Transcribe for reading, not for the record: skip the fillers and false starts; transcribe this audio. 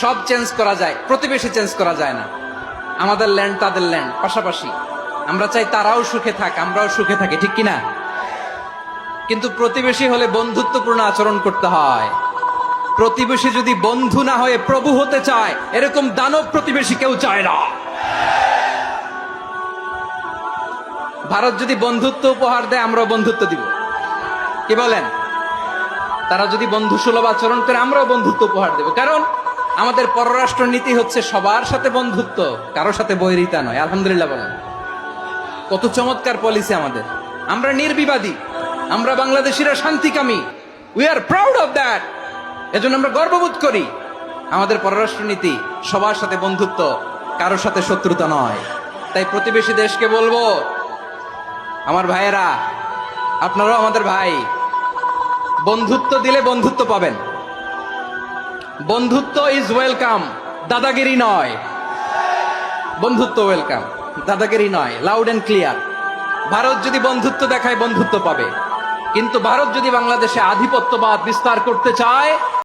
সব চেঞ্জ করা যায়, প্রতিবেশী চেঞ্জ করা যায় না। আমাদের ল্যান্ড তাদের ল্যান্ড পাশাপাশি, আমরা চাই তারাও সুখে থাক, আমরাও সুখে থাকি, ঠিক কিনা? কিন্তু প্রতিবেশী হলে বন্ধুত্বপূর্ণ আচরণ করতে হয়। প্রতিবেশী যদি বন্ধু না হয়ে প্রভু হতে চায়, এরকম দানব প্রতিবেশী কেউ চায় না। ভারত যদি বন্ধুত্ব উপহার দেয়, আমরাও বন্ধুত্ব দিব, কি বলেন? তারা যদি বন্ধু সুলভ আচরণ করে, আমরাও বন্ধুত্ব উপহার দেব। কারণ আমাদের পররাষ্ট্র নীতি হচ্ছে সবার সাথে বন্ধুত্ব, কারো সাথে বৈরিতা নয়। আলহামদুলিল্লাহ বলেন, কত চমৎকার পলিসি আমাদের। আমরা নির্বিবাদী, আমরা বাংলাদেশিরা শান্তিকামী। We are proud of that. এজন্য আমরা গর্ববোধ করি। আমাদের পররাষ্ট্র নীতি সবার সাথে বন্ধুত্ব, কারোর সাথে শত্রুতা নয়। তাই প্রতিবেশী দেশকে বলবো, আমার ভাইয়েরা, আপনারাও আমাদের ভাই, বন্ধুত্ব দিলে বন্ধুত্ব পাবেন। বন্ধুত্ব ইজ ওয়েলকাম, দাদাগিরি নয়। বন্ধুত্ব ওয়েলকাম, দাদাগিরি নয়। Loud and clear. ভারত যদি বন্ধুত্ব দেখায়, বন্ধুত্ব পাবে। কিন্তু ভারত যদি বাংলাদেশে আধিপত্যবাদ বিস্তার করতে চায়,